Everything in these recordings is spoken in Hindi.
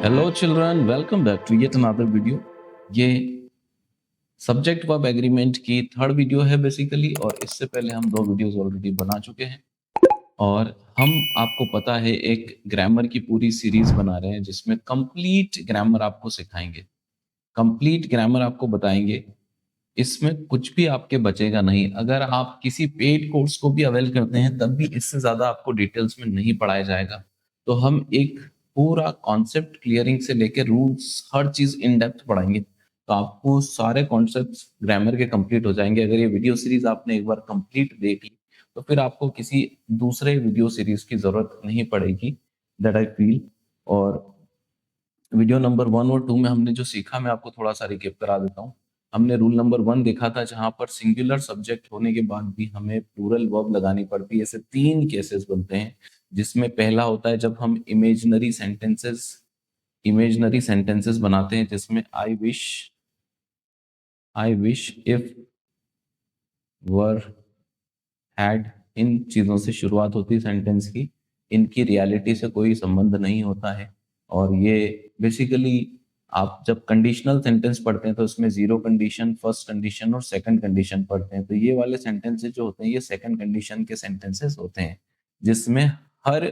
Hello children, welcome back to yet another video. ये सब्जेक्ट वर्ब एग्रीमेंट की थर्ड वीडियो है बेसिकली, और इससे पहले हम दो वीडियोस ऑलरेडी बना चुके हैं। और हम आपको पता है एक ग्रामर की पूरी सीरीज बना रहे हैं जिसमें कंप्लीट ग्रामर आपको सिखाएंगे, कंप्लीट ग्रामर आपको बताएंगे। इसमें कुछ भी आपके बचेगा नहीं। अगर आप किसी पेड कोर्स को भी अवेल करते हैं तब भी इससे ज़्यादा आपको डिटेल्स में नहीं पढ़ाया जाएगा। तो हम एक पूरा कॉन्सेप्ट क्लियरिंग से लेकर rules her cheese in depth पढ़ाएंगे, तो आपको सारे कॉन्सेप्ट्स ग्रामर के कंप्लीट हो जाएंगे। अगर ये वीडियो सीरीज आपने एक बार कंप्लीट देख ली तो फिर आपको किसी दूसरे वीडियो सीरीज की ज़रूरत नहीं पड़ेगी, दैट आई फील। और वीडियो नंबर 1 और 2 में हमने जो सीखा मैं आपको थोड़ा सा रिकेप करा देता हूँ। हमने रूल नंबर 1 देखा था जहां पर सिंगुलर सब्जेक्ट होने के बाद भी हमें प्लूरल वर्ब लगानी पड़ती है। ऐसे 3 केसेस बनते हैं, जिसमें पहला होता है जब हम इमेजिनरी सेंटेंसेस बनाते हैं, जिसमें I wish if were had, इन चीजों से शुरुआत होती है सेंटेंस की। इनकी रियलिटी से कोई संबंध नहीं होता है। और ये बेसिकली आप जब कंडीशनल सेंटेंस पढ़ते हैं तो उसमें जीरो कंडीशन, फर्स्ट कंडीशन और सेकंड कंडीशन पढ़ते हैं। तो ये वाले सेंटेंसेस जो होते हैं ये सेकंड कंडीशन के सेंटेंसेस होते हैं, जिसमें हर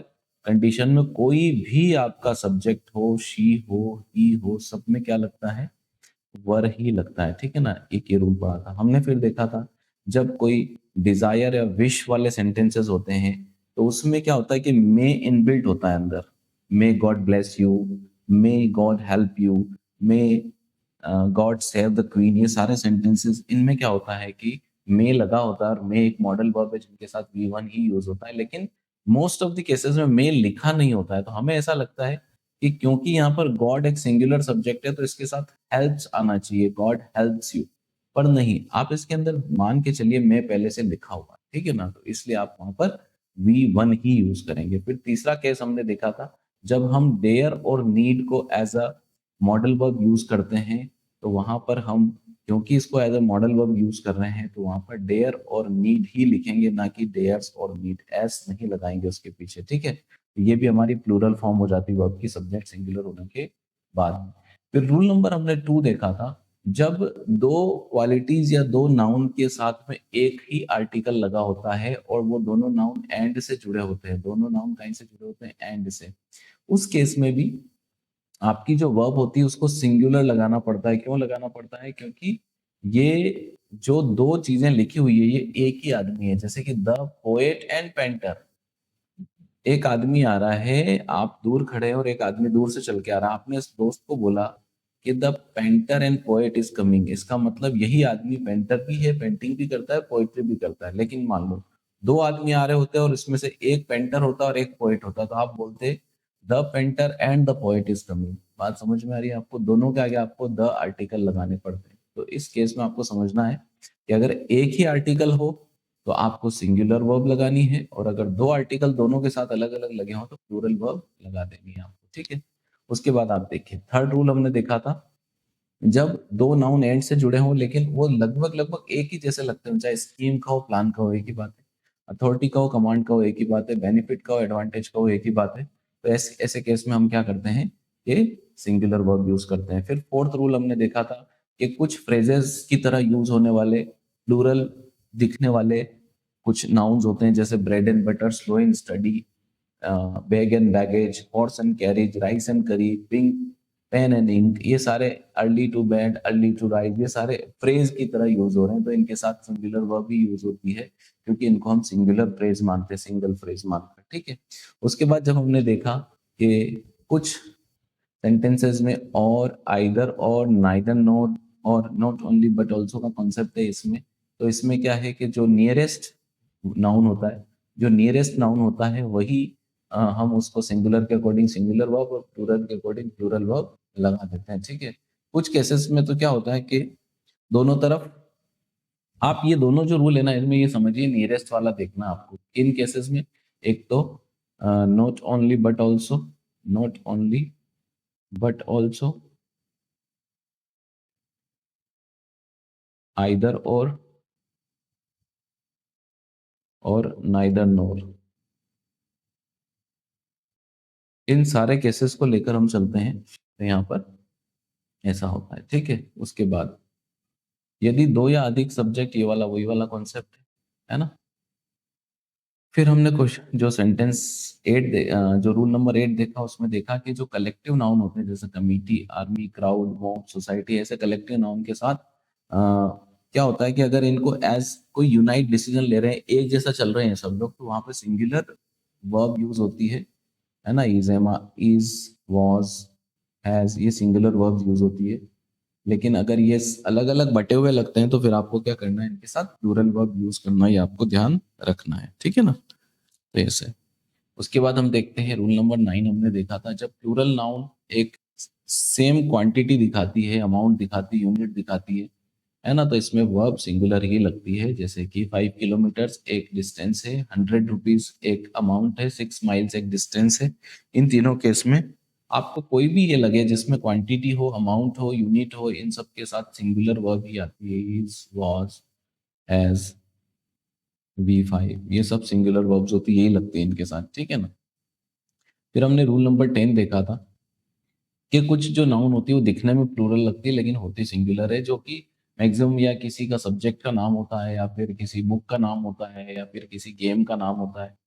कंडीशन में कोई भी आपका सब्जेक्ट हो, शी हो, ही हो, सब में क्या लगता है, वर ही लगता है। ठीक है ना, एक ये रूल पढ़ा था हमने। फिर देखा था जब कोई डिजायर या विश वाले सेंटेंसेस होते हैं तो उसमें क्या होता है कि मे इनबिल्ट होता है अंदर। May God bless you, may God help you, may God save the queen, ये सारे सेंटेंसेस इनमें क्या होता है कि मे लगा होता है। और मे एक मॉडल वर्ब है जिनके साथ वी वन ही यूज होता है, लेकिन मोस्ट ऑफ द केसेस में मे लिखा नहीं होता है। तो हमें ऐसा लगता है कि क्योंकि यहाँ पर गॉड एक सिंगुलर सब्जेक्ट है तो इसके साथ हेल्प्स आना चाहिए, गॉड हेल्प्स यू। पर नहीं, आप इसके अंदर मान के चलिए मैं पहले से लिखा हुआ है, ठीक है ना, तो इसलिए आप वहां पर वी वन ही यूज करेंगे। फिर तीसरा केस हमने देखा था जब हम डेयर और नीड को as a modal verb use करते हैं, तो वहां पर हम क्योंकि इसको as a modal verb use कर रहे हैं तो वहां पर डेयर और नीड ही लिखेंगे, ना कि डेयर्स और नीड, एस नहीं लगाएंगे उसके पीछे। ठीक है, तो ये भी हमारी प्लूरल फॉर्म हो जाती है वर्ब की सब्जेक्ट सिंगुलर होने के बाद। फिर रूल नंबर हमने 2 देखा था जब दो क्वालिटीज या दो नाउन के साथ में एक ही आर्टिकल लगा होता है और वो दोनों नाउन एंड से जुड़े होते हैं। दोनों नाउन कहीं से जुड़े होते हैं, एंड से। उस केस में भी आपकी जो वर्ब होती है उसको सिंगुलर लगाना पड़ता है। क्यों लगाना पड़ता है? क्योंकि ये जो दो चीजें लिखी हुई है ये एक ही आदमी है। जैसे कि द पोएट एंड पेंटर, एक आदमी आ रहा है, आप दूर खड़े हैं और एक आदमी दूर से चल के आ रहा है। आपने इस दोस्त को बोला कि the painter and poet is coming. इसका मतलब यही आदमी पेंटर भी है, पेंटिंग भी करता है, पोएट्री भी करता है। लेकिन मान लो दो आदमी आ रहे होते हैं और इसमें से एक पेंटर होता है और एक पोएट होता है, तो आप बोलते the painter and the poet is coming. बात समझ में आ रही है आपको? दोनों के आगे आपको द आर्टिकल लगाने पड़ते हैं। तो इस केस में आपको समझना है कि अगर एक ही आर्टिकल हो तो आपको सिंगुलर वर्ब लगानी है, और अगर दो आर्टिकल दोनों के साथ अलग अलग लगे हों तो प्लूरल वर्ब लगा देनी है आपको। ठीक है, उसके बाद आप देखिए थर्ड रूल हमने देखा था जब दो नाउन एंड से जुड़े हों लेकिन वो लगभग लगभग एक ही जैसे लगते हैं, चाहे स्कीम का हो, प्लान का हो, एक ही बात है। अथॉरिटी का हो, कमांड का हो, एक ही बात है। बेनिफिट का हो, एडवांटेज का हो, एक ही बात है। तो ऐसे ऐसे केस में हम क्या करते हैं कि सिंगुलर वर्ब यूज करते हैं। फिर फोर्थ रूल हमने देखा था कि कुछ फ्रेजेस की तरह यूज होने वाले, प्लूरल दिखने वाले कुछ नाउन्स होते हैं, जैसे bread and butter, slow and steady, bag and baggage, horse and carriage, rice and curry, pink pen and ink. ये सारे early to bed, early to rise, ये सारे फ्रेज की तरह यूज हो रहे हैं। तो इनके साथ सिंगुलर वर्ब भी यूज होती है क्योंकि इनको हम सिंगुलर फ्रेज मानते हैं, सिंगल फ्रेज मानते हैं। ठीक है, उसके बाद जब हमने देखा कि कुछ सेंटेंसेस में और, आइदर और, नाइदर नोट और नॉट ओनली बट ऑल्सो का कॉन्सेप्ट है इसमें। तो इसमें क्या है कि जो नियरेस्ट नाउन होता है, जो नियरेस्ट नाउन होता है वही हम उसको सिंगुलर के अकॉर्डिंग सिंगुलर वर्ब और प्लूरल के अकॉर्डिंग प्लूरल वर्ब लगा देते हैं। ठीक है, कुछ केसेस में तो क्या होता है कि दोनों तरफ, आप ये दोनों जो रूल है ना इनमें ये समझिए नियरेस्ट वाला देखना आपको इन केसेस में। एक तो not only but also, not only but also, either और नाइदर नोर। इन सारे केसेस को लेकर हम चलते हैं, तो यहाँ पर ऐसा होता है, ठीक है। उसके बाद यदि दो या अधिक सब्जेक्ट, ये वाला वही वाला कॉन्सेप्ट है ना। फिर हमने क्वेश्चन जो सेंटेंस 8 जो रूल नंबर 8 देखा, उसमें देखा कि जो कलेक्टिव नाउन होते हैं जैसे committee, army, crowd, mob, society, ऐसे कलेक्टिव नाउन के साथ क्या होता है कि अगर इनको एज कोई यूनाइट डिसीजन ले रहे हैं, एक जैसा चल रहे हैं सब लोग, तो वहां पे सिंगुलर वर्ब यूज होती है ना। Is, am, is, was, has, ये सिंगुलर वर्ब यूज होती है। लेकिन अगर ये अलग अलग बटे हुए लगते हैं तो फिर आपको क्या करना है, इनके साथ प्लूरल वर्ब यूज करना, ये आपको ध्यान रखना है, ठीक है ना। तो ऐसे उसके बाद हम देखते हैं रूल नंबर 9, हमने देखा था जब प्लूरल नाउन एक सेम क्वांटिटी दिखाती है, अमाउंट दिखाती है, यूनिट दिखाती है ना, तो इसमें वर्ब सिंगुलर ही लगती है। जैसे कि 5 किलोमीटर्स एक डिस्टेंस है, 100 रुपीज एक अमाउंट है, 6 माइल्स एक डिस्टेंस है। इन तीनों केस में आपको कोई भी ये लगे जिसमें क्वांटिटी हो, अमाउंट हो, यूनिट हो, इन सब के साथ सिंगुलर वर्ब ही आती है। इज, वॉज, हैज, V5, ये सब सिंगुलर वर्ब्स होती है, यही लगते हैं इनके साथ, ठीक है ना। फिर हमने रूल नंबर 10 देखा था कि कुछ जो नाउन होती है वो दिखने में प्लूरल लगती है लेकिन होती सिंगुलर है, जो कि मैक्सिमम या किसी का सब्जेक्ट का नाम होता है, या फिर किसी बुक का नाम होता है, या फिर किसी गेम का नाम होता है।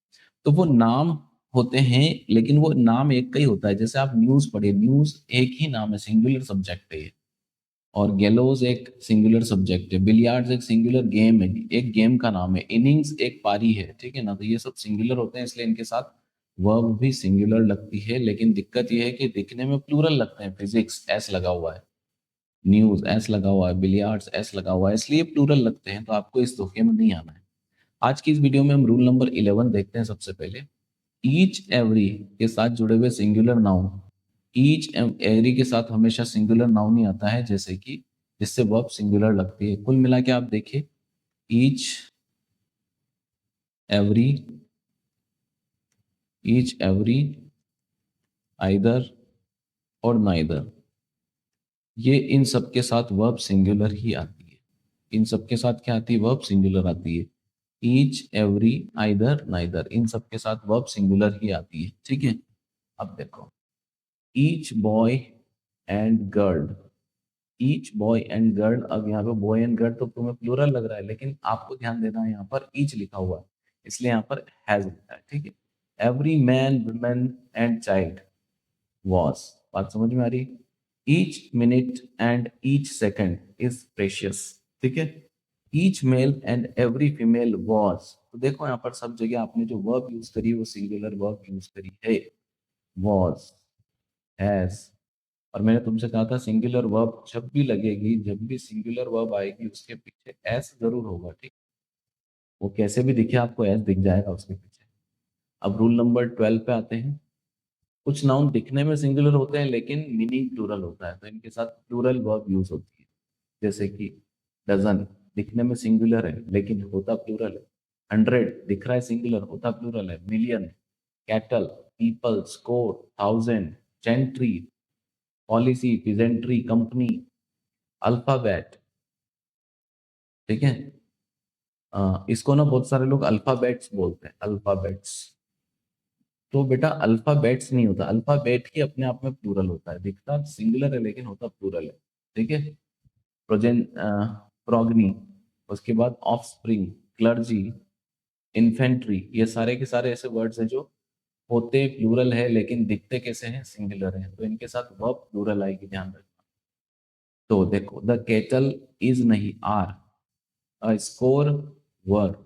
तो वो नाम होते हैं लेकिन वो नाम एक का ही होता है। जैसे आप न्यूज पढ़िए, न्यूज एक ही नाम है, सिंगुलर सब्जेक्ट है ये। और गैलोज एक सिंगुलर सब्जेक्ट है, बिलियार्ड्स एक सिंगुलर गेम है, एक गेम का नाम है, इनिंग्स एक पारी है, ठीक है ना। तो ये सब सिंगुलर होते हैं, इसलिए इनके साथ वर्ब भी सिंगुलर लगती है। लेकिन दिक्कत ये है कि दिखने में प्लूरल लगते हैं। फिजिक्स एस लगा हुआ है, न्यूज एस लगा हुआ है, बिलियार्ड्स एस लगा हुआ है, इसलिए प्लूरल लगते हैं। तो आपको इस धोखे में नहीं आना है। आज की इस वीडियो में हम रूल नंबर 11 देखते हैं। सबसे पहले ईच एवरी के साथ जुड़े हुए सिंगुलर नाउन, ईच एवरी के साथ हमेशा सिंगुलर नाउन ही आता है, जैसे कि जिससे वर्ब सिंगुलर लगती है। कुल मिला के आप देखिए, each every, each every, either और नाइदर, ये इन सब के साथ वर्ब सिंगुलर ही आती है। इन सब के साथ क्या आती है, वर्ब सिंगुलर आती है। ईच, एवरी, आइदर, नाइदर, इन सब के साथ वर्ब सिंगुलर ही आती है, ठीक है। अब देखो, each boy and girl, each boy and girl. अब यहाँ पे बॉय एंड गर्ल तो तुम्हें प्लूरल लग रहा है, लेकिन आपको ध्यान देना है यहाँ पर ईच लिखा हुआ है, इसलिए यहाँ पर हैज लिखा है, ठीक है। Every man, women and child was, बात समझ में आ रही। Each minute and each second is precious, ठीक है। Each male and every female was. तो देखो यहाँ पर सब जगह आपने जो वर्ब यूज करी वो सिंगुलर वर्ब यूज करी है, वॉज, हैज। और मैंने तुमसे कहा था सिंगुलर वर्ब जब भी लगेगी, जब भी सिंगुलर वर्ब आएगी उसके पीछे एस जरूर होगा, ठीक। वो कैसे भी दिखे आपको एस दिख जाएगा उसके पीछे। अब रूल नंबर 12 पे आते हैं। कुछ नाउन दिखने में सिंगुलर होते हैं लेकिन मीनिंग प्लूरल होता है, तो इनके साथ प्लूरल वर्ब यूज होती है। जैसे कि डजन दिखने में सिंगुलर है लेकिन होता प्लूरल है। 100 दिख रहा है सिंगुलर, होता प्लूरल है। Million, cattle, people, score, 1000, gentry, policy, peasantry, company, alphabet, ठीक है। इसको ना बहुत सारे लोग अल्फाबेट्स बोलते हैं, अल्फाबेट्स। तो बेटा अल्फाबेट्स नहीं होता, अल्फाबेट ही अपने आप में प्लूरल होता है, दिखता सिंगुलर है लेकिन होता प्लूरल है, ठीक है। प्रोजेन, प्रोगनी, उसके बाद ऑफस्प्रिंग, क्लर्जी, इन्फेंट्री, ये सारे के सारे ऐसे वर्ड्स हैं जो होते प्लूरल है लेकिन दिखते कैसे हैं, सिंगुलर है। तो इनके साथ वर्ब प्लूरल आएगी, ध्यान रखना। तो देखो, द केटल इज नहीं are, a score were,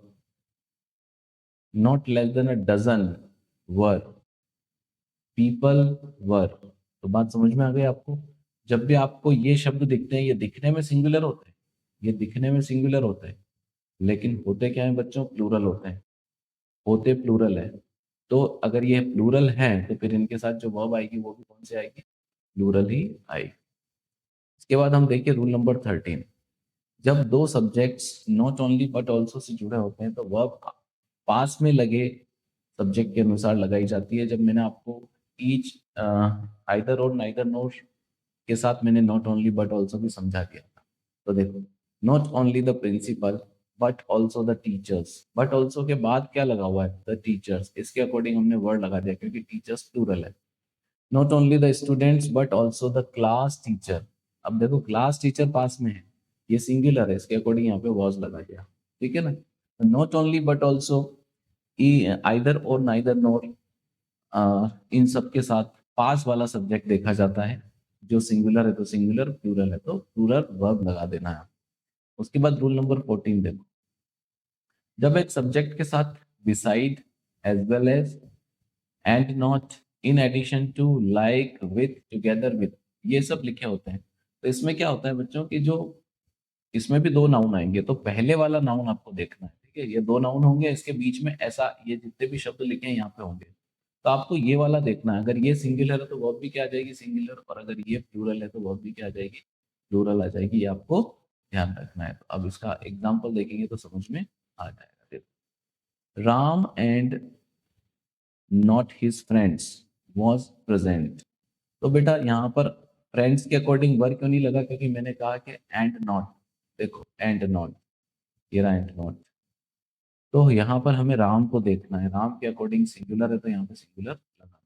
not less than a dozen were, people were. तो बात समझ में आ गई आपको। जब भी आपको ये शब्द दिखते हैं, ये दिखने में सिंगुलर होते हैं, ये दिखने में सिंगुलर होते हैं लेकिन होते क्या है बच्चों, प्लूरल होते हैं, होते प्लूरल है। तो अगर ये प्लूरल है तो फिर इनके साथ जो वर्ब आएगी वो भी कौन सी आएगी, प्लूरल ही आएगी। इसके बाद हम देखिए रूल नंबर 13। जब दो subjects not only but also say जुड़े होते हैं तो वर्ब पास में लगे सब्जेक्ट के अनुसार लगाई जाती है। जब मैंने आपको ईच, आइदर और नाइदर नोर के साथ मैंने नॉट ओनली बट ऑल्सो भी समझा दिया था। तो देखो, not only the principal but also the teachers, but also के बाद क्या लगा हुआ है, द टीचर्स, इसके अकॉर्डिंग हमने वर्ड लगा दिया क्योंकि टीचर्स प्लूरल है। Not only the students but also the class teacher. अब देखो क्लास टीचर पास में है, ये सिंगुलर है, इसके अकॉर्डिंग यहाँ पे वॉज लगा दिया, ठीक है ना। Not only but also, either और नाइदर नॉर, इन सब के साथ पास वाला सब्जेक्ट देखा जाता है। जो सिंगुलर है तो सिंगुलर, प्लूरल है तो प्लूरल वर्ब लगा देना है। उसके बाद रूल नंबर 14 देखो, जब एक सब्जेक्ट के साथ beside, as well as, and not, in addition to, like, with, together with, ये सब लिखे होते हैं, तो इसमें क्या होता है बच्चों की, जो इसमें भी दो नाउन आएंगे, तो पहले वाला नाउन आपको देखना है, ठीक है। ये दो नाउन होंगे, इसके बीच में ऐसा ये जितने भी शब्द लिखे हैं यहाँ पे होंगे, तो आपको ये वाला देखना है। अगर ये सिंगुलर है तो वर्ब भी क्या आ जाएगी, सिंगुलर, और अगर ये प्लूरल है तो वर्ब भी क्या आ जाएगी, प्लूरल आ जाएगी। ये आपको ध्यान रखना है। तो अब इसका एग्जाम्पल देखेंगे तो समझ में आ जाएगा। देखो, Ram and not his friends was present. तो बेटा यहाँ पर फ्रेंड्स के अकॉर्डिंग वर्ब क्यों नहीं लगा, क्योंकि मैंने कहा कि एंड नॉट, देखो एंड नॉट, ये रहा एंड नॉट, तो यहाँ पर हमें राम को देखना है, राम के अकॉर्डिंग सिंगुलर है तो यहाँ पे सिंगुलर लगा देना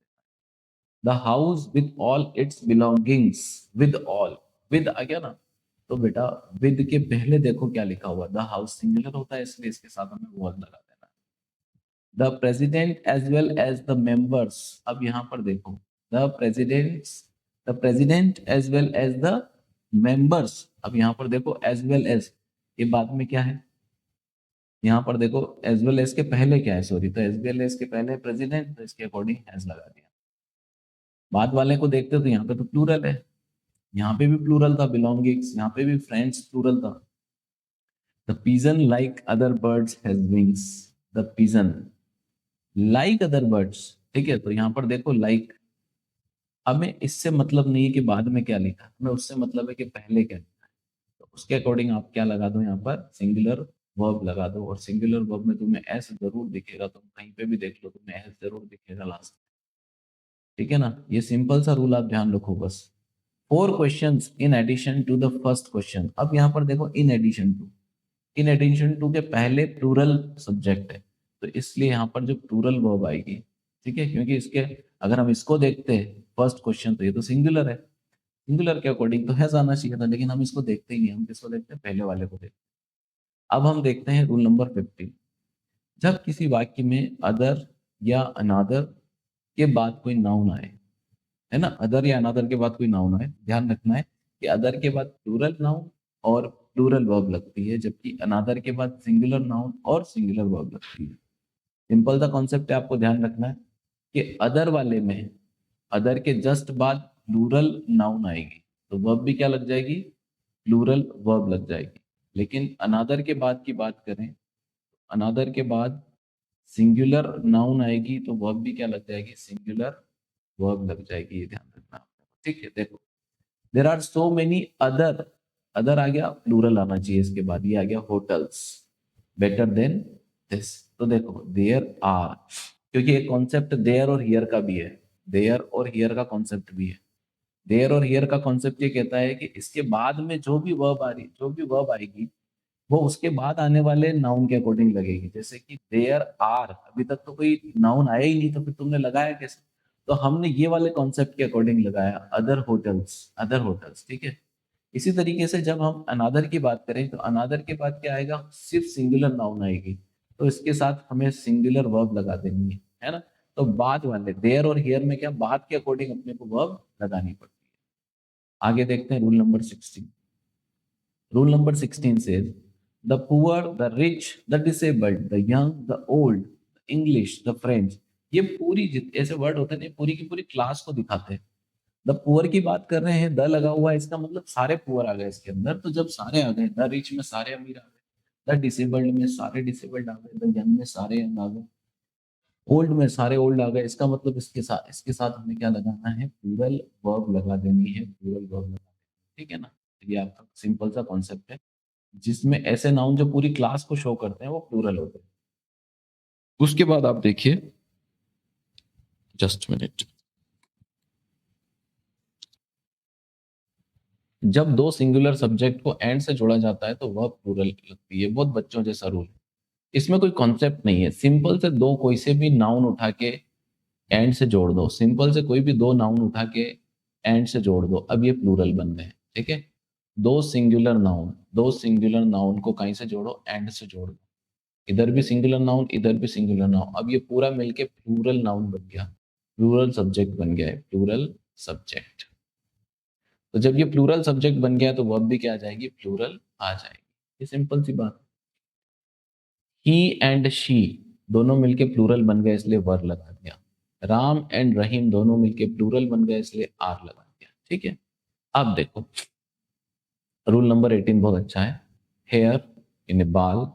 है। The house with all its belongings, with all, with आ गया ना, तो बेटा विद के पहले देखो क्या लिखा हुआ, द हाउस सिंगुलर होता है, इसलिए इसके साथ हमें वॉज लगा देना है। The president as well as the members, अब यहाँ पर देखो, the presidents, the president as well as the members, अब यहाँ पर देखो एज वेल एज, ये बाद में क्या है, यहाँ पर देखो एज वेल एज के पहले क्या है, सॉरी, तो एज वेल एज के पहले प्रेसिडेंट, तो इसके अकॉर्डिंग हैज लगा दिया। बाद वाले को देखते हो तो यहाँ पे तो प्लूरल है, यहाँ पे भी प्लूरल था, बिलोंगिंग्स, यहाँ पे भी फ्रेंड्स प्लूरल था। The pigeon like other birds has wings, the pigeon like other birds, ठीक है, तो यहाँ पर देखो लाइक, हमें इससे मतलब नहीं है कि बाद में क्या लिखा, हमें उससे मतलब है कि पहले क्या लिखा है, तो उसके अकॉर्डिंग आप क्या लगा दो, यहाँ पर सिंगुलर वर्ब लगा दो। और सिंगुलर वर्ब में तुम्हें एस जरूर दिखेगा, तुम कहीं पे भी देख लो तुम्हें एस जरूर दिखेगा लास्ट, ठीक है ना। ये सिंपल सा रूल आप ध्यान रखो बस। 4 questions in addition to the first question. अब यहाँ पर देखो in addition to, in addition to के पहले प्लूरल सब्जेक्ट है, तो इसलिए यहाँ पर जो प्लूरल वर्ब आएगी, ठीक है, क्योंकि इसके अगर हम इसको देखते हैं फर्स्ट क्वेश्चन, तो ये तो सिंगुलर है, सिंगुलर के अकॉर्डिंग तो है आना चाहिए था, लेकिन हम इसको देखते ही नहीं, हम किसको देखते हैं, पहले वाले को देखते हैं। अब हम देखते हैं रूल नंबर 15। जब किसी वाक्य में अदर या अनादर के बाद कोई नाउन आए, है ना, अदर या अनादर के बाद कोई नाउन आए, ध्यान रखना है कि अदर के बाद प्लूरल नाउन और प्लूरल वर्ब लगती है, जबकि अनादर के बाद सिंगुलर नाउन और सिंगुलर वर्ब लगती है। सिंपल सा कॉन्सेप्ट है, आपको ध्यान रखना है कि अदर वाले में अदर के जस्ट बाद प्लूरल नाउन आएगी, तो वर्ब भी क्या लग जाएगी, प्लूरल वर्ब लग जाएगी। लेकिन अनादर के बाद की बात करें, अनादर के बाद सिंगुलर नाउन आएगी, तो वर्ब भी क्या लग जाएगी, सिंगुलर वर्ब लग जाएगी, ये ध्यान रखना आपको, ठीक है। देखो, there are so many other, other आ गया, प्लूरल आना चाहिए इसके बाद, ये आ गया होटल्स, बेटर देन दिस, तो देखो देयर आर, क्योंकि एक कॉन्सेप्ट देयर और हियर का भी है, देयर और हियर का कॉन्सेप्ट भी है। देयर और हियर का कॉन्सेप्ट ये कहता है कि इसके बाद में जो भी वर्ब आ रही, जो भी वर्ब आएगी, वो उसके बाद आने वाले नाउन के अकॉर्डिंग लगेगी। जैसे कि देयर आर, अभी तक तो कोई नाउन आया ही नहीं, तो फिर तुमने लगाया कैसे, तो हमने ये वाले कॉन्सेप्ट के अकॉर्डिंग लगाया, अदर होटल्स, अदर होटल्स, ठीक है। इसी तरीके से जब हम अनादर की बात करें, तो अनादर के बाद क्या आएगा, सिर्फ सिंगुलर नाउन आएगी, तो इसके साथ हमें सिंगुलर वर्ब लगा देनी है ना। तो बाद वाले देयर और हियर में क्या, बाद के अकॉर्डिंग अपने को वर्ब लगानी पड़ती है। आगे देखते हैं rule number 16। Rule number 16 says, the poor, the rich, the disabled, the young, the old, the English, the French, ये पूरी ऐसे वर्ड होते हैं, पूरी की पूरी क्लास को दिखाते हैं। द पुअर की बात कर रहे हैं, द लगा हुआ है, इसका मतलब सारे पुअर आ गए इसके अंदर, तो जब सारे आ गए, द रिच में सारे अमीर आ गए, द डिसेबल्ड में सारे डिसेबल्ड आ गए, द यंग में सारे यंग आ गए, ओल्ड में सारे ओल्ड आ गए, इसका मतलब इसके साथ हमें क्या लगाना है, प्लूरल वर्ब लगा देनी है, प्लूरल वर्ब लगा देनी है, ठीक है ना। ये आपका सिंपल सा कॉन्सेप्ट है, जिसमें ऐसे नाउन जो पूरी क्लास को शो करते हैं वो प्लूरल होते हैं। उसके बाद आप देखिए, जस्ट मिनट, जब दो सिंगुलर सब्जेक्ट को एंड से जोड़ा जाता है तो वह प्लूरल लगती है। बहुत बच्चों जैसा रूल है, इसमें कोई कॉन्सेप्ट नहीं है, सिंपल से दो कोई से भी नाउन उठा के एंड से जोड़ दो, सिंपल से कोई भी दो नाउन उठा के एंड से जोड़ दो, अब ये प्लूरल बन गए, ठीक है। दो सिंगुलर नाउन को कहीं से जोड़ो, एंड से जोड़ दो, इधर भी सिंगुलर नाउन, इधर भी सिंगुलर नाउन, अब ये पूरा मिलके प्लूरल नाउन बन गया, प्लूरल सब्जेक्ट बन गया है, प्लूरल सब्जेक्ट। तो जब ये प्लूरल सब्जेक्ट बन गया तो वर्ब भी क्या आ जाएगी, प्लूरल आ जाएगी। ये सिंपल सी बात। ही एंड शी दोनों मिलके प्लूरल बन गए, इसलिए वर लगा दिया। राम एंड रहीम दोनों मिलके प्लूरल बन गए, इसलिए आर लगा दिया, ठीक है। अब देखो रूल नंबर 18 बहुत अच्छा है। हेयर इन बाल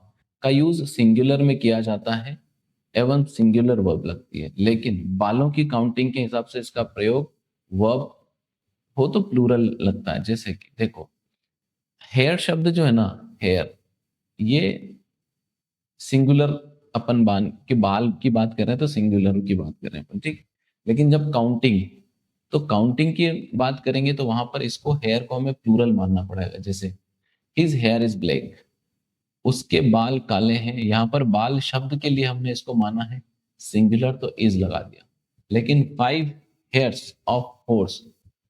का यूज सिंगुलर में किया जाता है एवं सिंगुलर वर्ब लगती है, लेकिन बालों की काउंटिंग के हिसाब से इसका प्रयोग वर्ब हो तो प्लूरल लगता है। जैसे कि देखो हेयर शब्द जो है ना, हेयर, ये सिंगुलर, अपन बाल की बात कर रहे हैं तो सिंगुलर की बात कर रहे हैं अपन, ठीक। लेकिन जब काउंटिंग की बात करेंगे तो वहां पर इसको हेयर को हमें प्लूरल मानना पड़ेगा। जैसे हिज हेयर इज ब्लैक, उसके बाल काले हैं, यहाँ पर बाल शब्द के लिए हमने इसको माना है सिंगुलर, तो इज लगा दिया। लेकिन 5 hairs of horse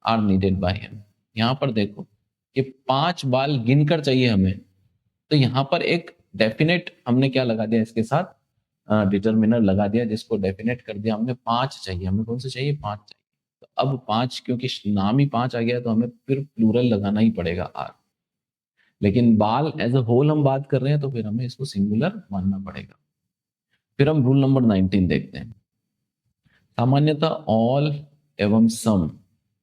are needed by him, यहाँ पर देखो कि 5 बाल गिनकर चाहिए हमें, तो यहाँ पर एक डेफिनेट हमने क्या लगा दिया इसके साथ, डिटर्मिनर लगा दिया, जिसको डेफिनेट कर दिया हमने। 5 चाहिए हमें, कौन से चाहिए, 5 चाहिए। तो अब 5, क्योंकि नाम ही 5 आ गया तो हमें फिर प्लूरल लगाना ही पड़ेगा आर। लेकिन बाल एज अ होल हम बात कर रहे हैं तो फिर हमें इसको सिंगुलर मानना पड़ेगा। फिर हम रूल नंबर 19 देखते हैं। सामान्यतः ऑल एवं सम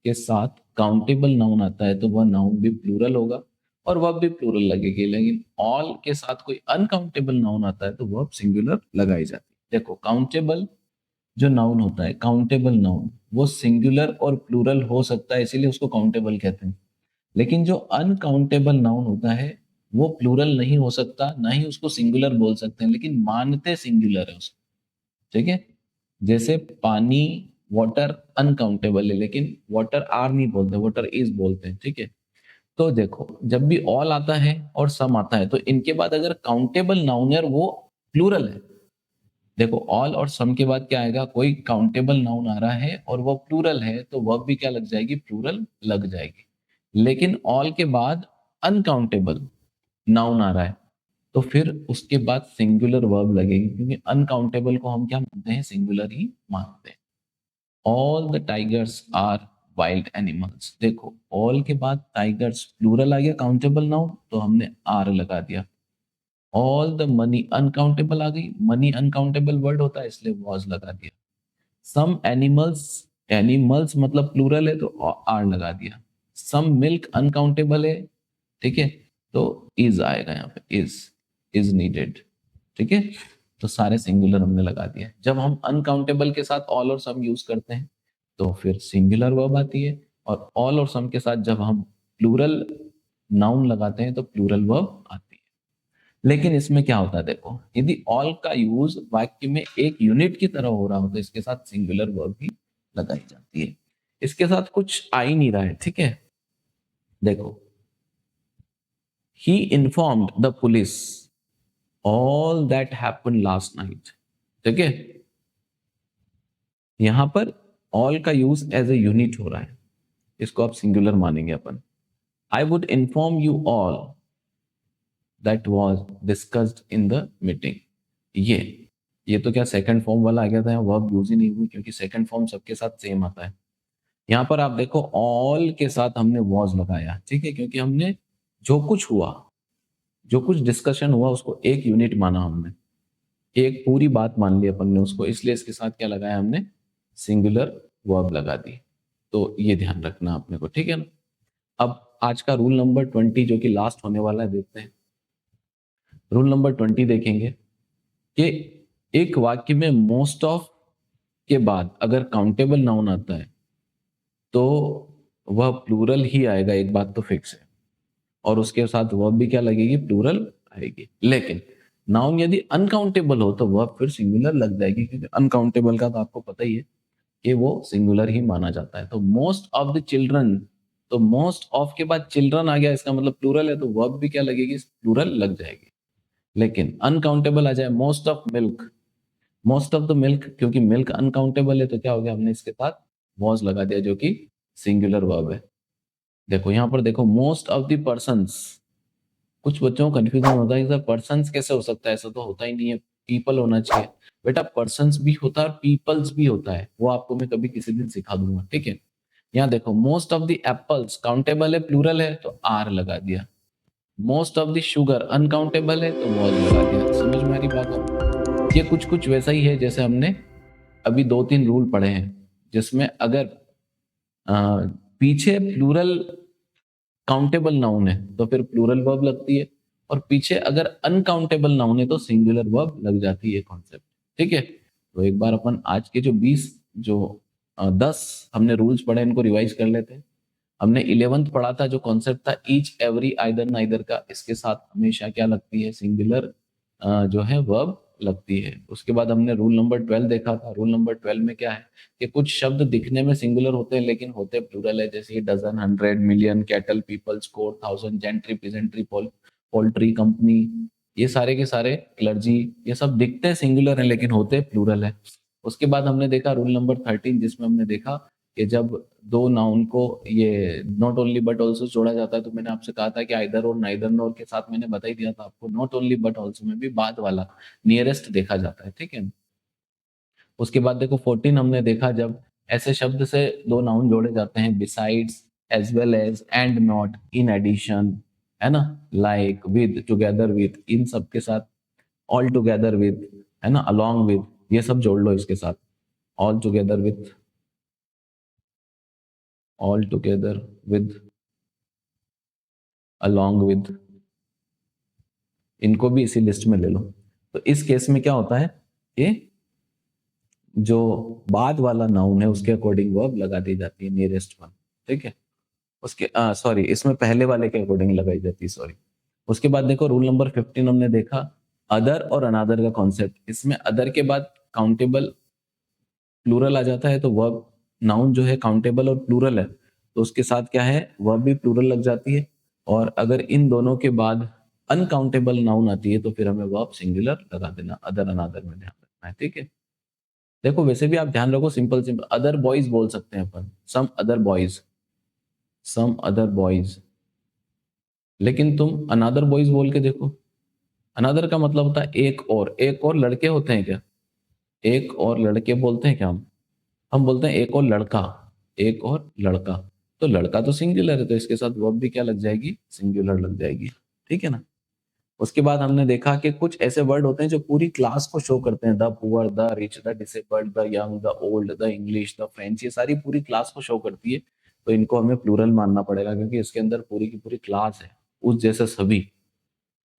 के साथ काउंटेबल नाउन आता है तो वह नाउन भी प्लूरल होगा और वह भी प्लूरल लगेगी। लेकिन ऑल के साथ कोई अनकाउंटेबल नाउन आता है तो वह सिंगुलर लगाई जाती है। देखो काउंटेबल जो नाउन होता है, काउंटेबल नाउन, वो सिंगुलर और प्लूरल हो सकता है, इसीलिए उसको काउंटेबल कहते हैं। लेकिन जो अनकाउंटेबल नाउन होता है वो प्लूरल नहीं हो सकता, ना ही उसको सिंगुलर बोल सकते हैं, लेकिन मानते सिंगुलर है उसको, ठीक है। जैसे पानी, वाटर अनकाउंटेबल है, लेकिन वाटर आर नहीं बोलते, वाटर इज बोलते हैं, ठीक है। तो देखो जब भी ऑल आता है और सम आता है तो इनके बाद अगर काउंटेबल नाउन है वो प्लूरल है। देखो ऑल और सम के बाद क्या आएगा, कोई काउंटेबल नाउन आ रहा है और वो प्लूरल है तो वर्ब भी क्या लग जाएगी, प्लूरल लग जाएगी। लेकिन ऑल के बाद अनकाउंटेबल नाउन आ रहा है तो फिर उसके बाद सिंगुलर वर्ब लगेगी, क्योंकि अनकाउंटेबल को हम क्या मानते हैं, सिंगुलर ही मानते हैं। All the tigers are wild animals, देखो ऑल के बाद टाइगर्स प्लूरल आ गया, काउंटेबल नाउन, तो हमने आर लगा दिया। ऑल द मनी अनकाउंटेबल आ गई, मनी अनकाउंटेबल वर्ड होता है इसलिए वॉज लगा दिया। सम एनिमल्स, एनिमल्स मतलब प्लूरल है तो आर लगा दिया। सम मिल्क अनकाउंटेबल है, ठीक है, तो इज आएगा यहाँ पे, इज नीडेड, ठीक है। तो सारे सिंगुलर हमने लगा दिए। जब हम अनकाउंटेबल के साथ ऑल और सम यूज करते हैं तो फिर सिंगुलर वर्ब आती है, और ऑल और सम के साथ जब हम प्लूरल नाउन लगाते हैं तो प्लूरल वर्ब आती है। लेकिन इसमें क्या होता है, देखो यदि ऑल का यूज वाक्य में एक यूनिट की तरह हो रहा हो तो इसके साथ सिंगुलर वर्ब भी लगाई जाती है। इसके साथ कुछ आ ही नहीं रहा है, ठीक है। देखो he informed the police all that happen last night, ठीक है। यहां पर ऑल का यूज एज ए यूनिट हो रहा है, इसको आप सिंगुलर मानेंगे अपन। I would inform you all that was discussed in the meeting. ये तो क्या सेकंड फॉर्म वाला आ गया था, वर्ब यूज ही नहीं हुई, क्योंकि सेकंड फॉर्म सबके साथ सेम आता है। यहाँ पर आप देखो ऑल के साथ हमने वॉज लगाया, ठीक है, क्योंकि हमने जो कुछ हुआ, जो कुछ डिस्कशन हुआ उसको एक यूनिट माना हमने, एक पूरी बात मान ली अपन ने उसको, इसलिए इसके साथ क्या लगाया हमने, सिंगुलर वर्ब लगा दी। तो ये ध्यान रखना अपने को, ठीक है ना। अब आज का रूल नंबर 20 जो कि लास्ट होने वाला है, देखते हैं। रूल नंबर 20 देखेंगे कि एक वाक्य में मोस्ट ऑफ के बाद अगर काउंटेबल नाउन आता है तो वह प्लूरल ही आएगा, एक बात तो फिक्स है, और उसके साथ वर्ब भी क्या लगेगी, प्लूरल आएगी। लेकिन नाउन यदि अनकाउंटेबल हो तो वर्ब फिर सिंगुलर लग जाएगी, क्योंकि अनकाउंटेबल का तो आपको पता ही है कि वो सिंगुलर ही माना जाता है। तो मोस्ट ऑफ द चिल्ड्रन, तो मोस्ट ऑफ के बाद चिल्ड्रन आ गया, इसका मतलब प्लूरल है, तो वर्ब भी क्या लगेगी, प्लूरल लग जाएगी। लेकिन अनकाउंटेबल आ जाए most of milk, most of the milk, क्योंकि मिल्क अनकाउंटेबल है तो क्या हो गया, हमने इसके साथ वॉज लगा दिया जो कि सिंगुलर वर्ब है। देखो यहाँ पर देखो मोस्ट ऑफ द पर्सन्स, कुछ बच्चों को कंफ्यूजन होता है कि सर पर्सन्स कैसे हो सकता है, ऐसा तो होता ही नहीं है, पीपल होना चाहिए। बेटा पर्सन्स भी होता है और पीपल्स भी होता है, वो आपको मैं कभी किसी दिन सिखा दूंगा, ठीक है। यहाँ देखो most of the apples countable है, प्लूरल है तो आर लगा दिया। Most of the sugar uncountable है तो वॉज लगा दिया। समझ में आ रही बात आपको? ये कुछ कुछ वैसा ही है जैसे हमने अभी 2-3 रूल पढ़े हैं, जिसमें अगर पीछे प्लूरल काउंटेबल नाउन है तो फिर प्लूरल वर्ब लगती है, और पीछे अगर अनकाउंटेबल नाउन है तो सिंगुलर वर्ब लग जाती है कॉन्सेप्ट, ठीक है। तो एक बार अपन आज के जो 10 हमने रूल्स पढ़े इनको रिवाइज कर लेते हैं। हमने 11th पढ़ा था जो कॉन्सेप्ट था ईच एवरी आइदर नाइदर का, इसके साथ हमेशा क्या लगती है, सिंगुलर जो है वर्ब लगती है। उसके बाद हमने रूल नंबर 12 देखा था। रूल नंबर 12 में क्या है कि कुछ शब्द दिखने में सिंगुलर होते हैं लेकिन होते प्लूरल है, जैसे dozen, 100, million, cattle, people, score, 1000, gentry, peasantry, poultry, company, ये सारे के सारे, क्लर्जी, ये सब दिखते हैं सिंगुलर है लेकिन होते प्लूरल है। उसके बाद हमने देखा रूल नंबर 13 जिसमें हमने देखा कि जब दो नाउन को ये नॉट ओनली बट ऑल्सो जोड़ा जाता है तो मैंने आपसे कहा था कि आइदर और नाइदर नॉर के साथ मैंने बता ही दिया था आपको, नॉट ओनली बट ऑल्सो में भी बाद वाला नियरेस्ट देखा जाता है, ठीक है। उसके बाद देखो 14 हमने देखा जब ऐसे शब्द से दो नाउन जोड़े जाते हैं, besides, as well as, and not, in addition, है ना, लाइक, विद, टुगेदर विद, इन सब के साथ, ऑल टुगेदर विद, है ना, अलोंग विद, ये सब जोड़ लो इसके साथ, all together with, all together with, along with, इनको भी इसी लिस्ट में ले लो। तो इस केस में क्या होता है कि जो बाद वाला नाउन है उसके अकॉर्डिंग वर्ब लगा दी जाती है, नियरेस्ट वन, ठीक है। उसके सॉरी इसमें पहले वाले के अकॉर्डिंग लगाई जाती है, सॉरी। उसके बाद देखो रूल नंबर 15 हमने देखा अदर और अनादर का कॉन्सेप्ट। इसमें अदर के बाद काउंटेबल प्लूरल आ जाता है तो वर्ब, नाउन जो है काउंटेबल और प्लूरल है तो उसके साथ क्या है, वर्ब भी प्लूरल लग जाती है। और अगर इन दोनों के बाद अनकाउंटेबल नाउन आती है तो फिर हमें वर्ब सिंगुलर लगा देना, अदर अनादर में ध्यान रखना है, ठीक है। देखो वैसे भी आप ध्यान रखो, सिंपल सिंपल अदर बॉयज बोल सकते हैं अपन, some other boys, some other boys, लेकिन तुम अनादर बॉयज बोल के देखो, अनादर का मतलब होता है एक और, एक और लड़के होते हैं क्या, एक और लड़के बोलते हैं क्या हम बोलते हैं एक और लड़का, एक और लड़का, तो लड़का तो सिंगुलर है तो इसके साथ वर्ब भी क्या लग जाएगी, सिंगुलर लग जाएगी, ठीक है ना। उसके बाद हमने देखा कि कुछ ऐसे वर्ड होते हैं जो पूरी क्लास को शो करते हैं, the poor, the rich, the disabled, the young, the old, the English, the French, ये सारी पूरी क्लास को शो करती है, तो इनको हमें प्लूरल मानना पड़ेगा क्योंकि इसके अंदर पूरी की पूरी क्लास है, उस जैसे सभी।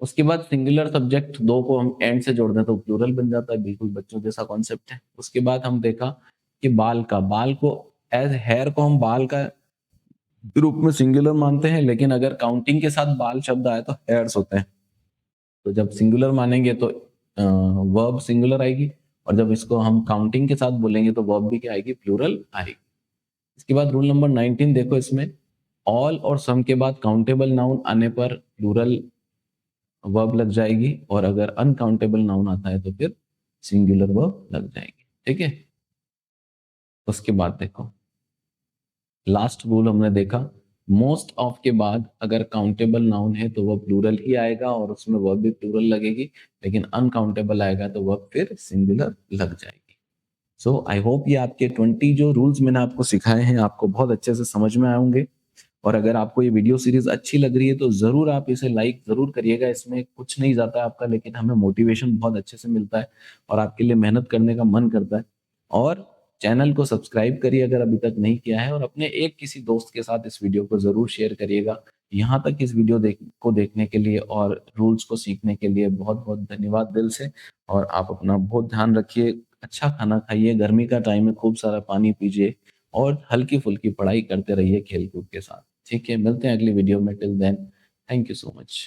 उसके बाद सिंगुलर सब्जेक्ट दो को हम एंड से जोड़ दें तो प्लूरल बन जाता है, बिल्कुल बच्चों जैसा कॉन्सेप्ट है। उसके बाद हम देखा कि बाल का, बाल को एज हेयर को हम बाल का रूप में सिंगुलर मानते हैं, लेकिन अगर काउंटिंग के साथ बाल शब्द आए तो हेयर्स होते हैं, तो जब सिंगुलर मानेंगे तो वर्ब सिंगुलर आएगी, और जब इसको हम काउंटिंग के साथ बोलेंगे तो वर्ब भी क्या आएगी, प्लूरल आएगी। इसके बाद रूल नंबर 19 देखो, इसमें ऑल और सम के बाद काउंटेबल नाउन आने पर प्लूरल वर्ब लग जाएगी, और अगर अनकाउंटेबल नाउन आता है तो फिर सिंगुलर वर्ब लग जाएगी, ठीक है। उसके बाद देखो लास्ट रूल हमने देखा, मोस्ट ऑफ के बाद अगर काउंटेबल नाउन है तो वह प्लूरल ही आएगा और उसमें वर्ब भी प्लूरल लगेगी, लेकिन अनकाउंटेबल आएगा तो वर्ब फिर सिंगुलर लग जाएगी। सो आई होप ये आपके 20 जो रूल्स मैंने आपको सिखाए हैं आपको बहुत अच्छे से समझ में आए होंगे। और अगर आपको ये वीडियो सीरीज अच्छी लग रही है तो जरूर आप इसे लाइक जरूर करिएगा, इसमें कुछ नहीं जाता है आपका, लेकिन हमें मोटिवेशन बहुत अच्छे से मिलता है और आपके लिए मेहनत करने का मन करता है। और चैनल को सब्सक्राइब करिए अगर अभी तक नहीं किया है, और अपने एक किसी दोस्त के साथ इस वीडियो को जरूर शेयर करिएगा। यहाँ तक इस वीडियो को देखने के लिए और रूल्स को सीखने के लिए बहुत बहुत धन्यवाद दिल से। और आप अपना बहुत ध्यान रखिए, अच्छा खाना खाइए, गर्मी का टाइम है, खूब सारा पानी पीजिए, और हल्की फुल्की पढ़ाई करते रहिए खेल कूद के साथ, ठीक है। मिलते हैं अगली वीडियो में, till then thank you so much.